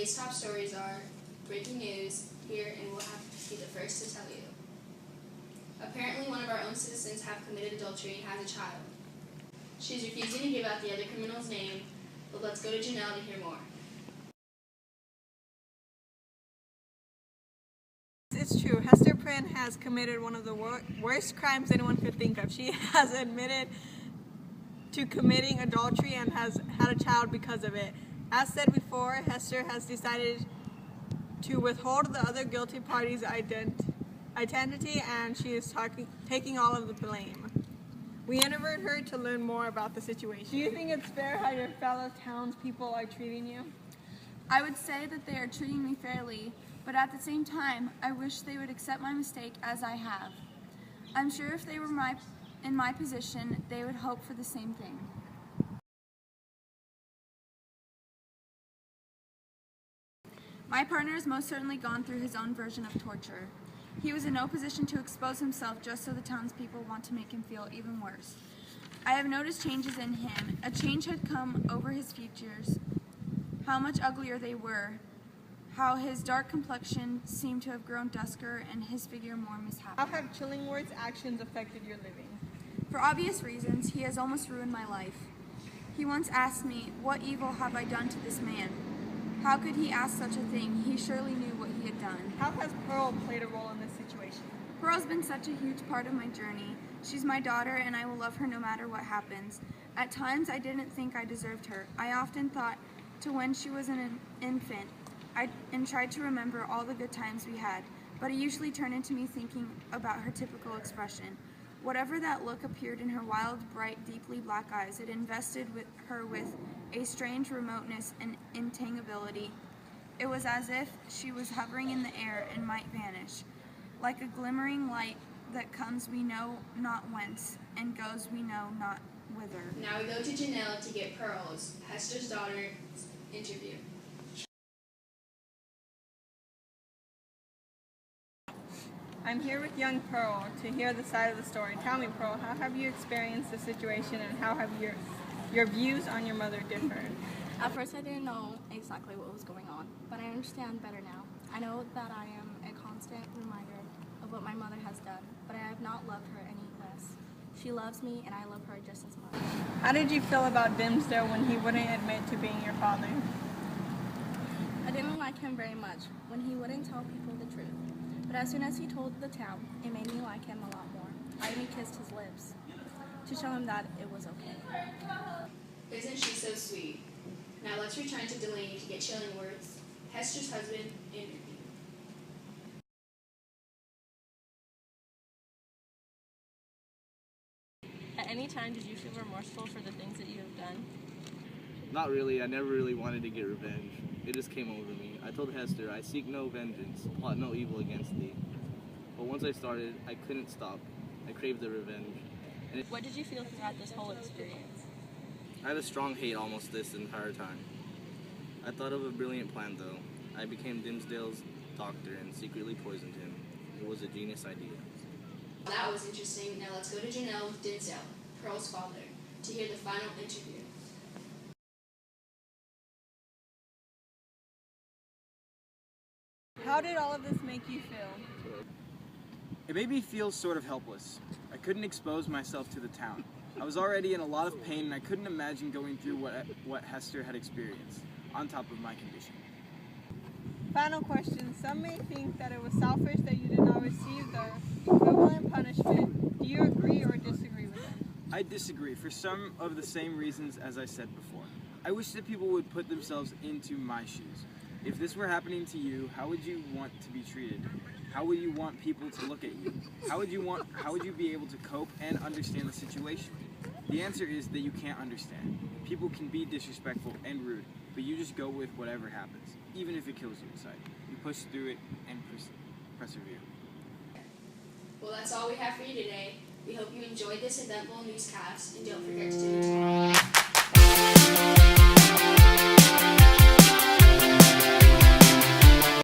Today's top stories are breaking news here, and we'll have to be the first to tell you. Apparently, one of our own citizens have committed adultery and has a child. She's refusing to give out the other criminal's name, but let's go to Janelle to hear more. It's true. Hester Prynne has committed one of the worst crimes anyone could think of. She has admitted to committing adultery and has had a child because of it. As said before, Hester has decided to withhold the other guilty party's identity, and she is taking all of the blame. We interviewed her to learn more about the situation. Do you think it's fair how your fellow townspeople are treating you? I would say that they are treating me fairly, but at the same time, I wish they would accept my mistake as I have. I'm sure if they were in my position, they would hope for the same thing. My partner has most certainly gone through his own version of torture. He was in no position to expose himself just so the townspeople want to make him feel even worse. I have noticed changes in him. A change had come over his features, how much uglier they were, how his dark complexion seemed to have grown dusker and his figure more misshapen. How have Chillingworth's actions affected your living? For obvious reasons, he has almost ruined my life. He once asked me, "What evil have I done to this man?" How could he ask such a thing? He surely knew what he had done. How has Pearl played a role in this situation? Pearl's been such a huge part of my journey. She's my daughter, and I will love her no matter what happens. At times, I didn't think I deserved her. I often thought to when she was an infant, and tried to remember all the good times we had, but it usually turned into me thinking about her typical expression. Whatever that look appeared in her wild, bright, deeply black eyes, it invested her with a strange remoteness and intangibility. It was as if she was hovering in the air and might vanish, like a glimmering light that comes we know not whence, and goes we know not whither. Now we go to Janelle to get Pearl's, Hester's daughter's, interview. I'm here with young Pearl to hear the side of the story. Tell me, Pearl, how have you experienced the situation, and how have your views on your mother differed? At first I didn't know exactly what was going on, but I understand better now. I know that I am a constant reminder of what my mother has done, but I have not loved her any less. She loves me, and I love her just as much. How did you feel about Dimsdale when he wouldn't admit to being your father? I didn't like him very much when he wouldn't tell people the truth, but as soon as he told the town, it made me like him a lot more. I even kissed his lips to show him that it was okay. Isn't she so sweet? Now let's return to Delaney to get Chillingworth's, Hester's husband, interview. At any time, did you feel remorseful for the things that you have done? Not really. I never really wanted to get revenge. It just came over me. I told Hester, "I seek no vengeance, plot no evil against thee." But once I started, I couldn't stop. I craved the revenge. What did you feel throughout this whole experience? I had a strong hate almost this entire time. I thought of a brilliant plan, though. I became Dimsdale's doctor and secretly poisoned him. It was a genius idea. That was interesting. Now let's go to Janelle with Denzel, Pearl's father, to hear the final interview. How did all of this make you feel? It made me feel sort of helpless. I couldn't expose myself to the town. I was already in a lot of pain, and I couldn't imagine going through what Hester had experienced, on top of my condition. Final question. Some may think that it was selfish that you did not receive the equivalent punishment. Do you agree or disagree with them? I disagree, for some of the same reasons as I said before. I wish that people would put themselves into my shoes. If this were happening to you, how would you want to be treated? How would you want people to look at you? How would you be able to cope and understand the situation? The answer is that you can't understand. People can be disrespectful and rude, but you just go with whatever happens, even if it kills you inside. You push through it and persevere. Well, that's all we have for you today. We hope you enjoyed this eventful newscast, and don't forget to tune in tomorrow.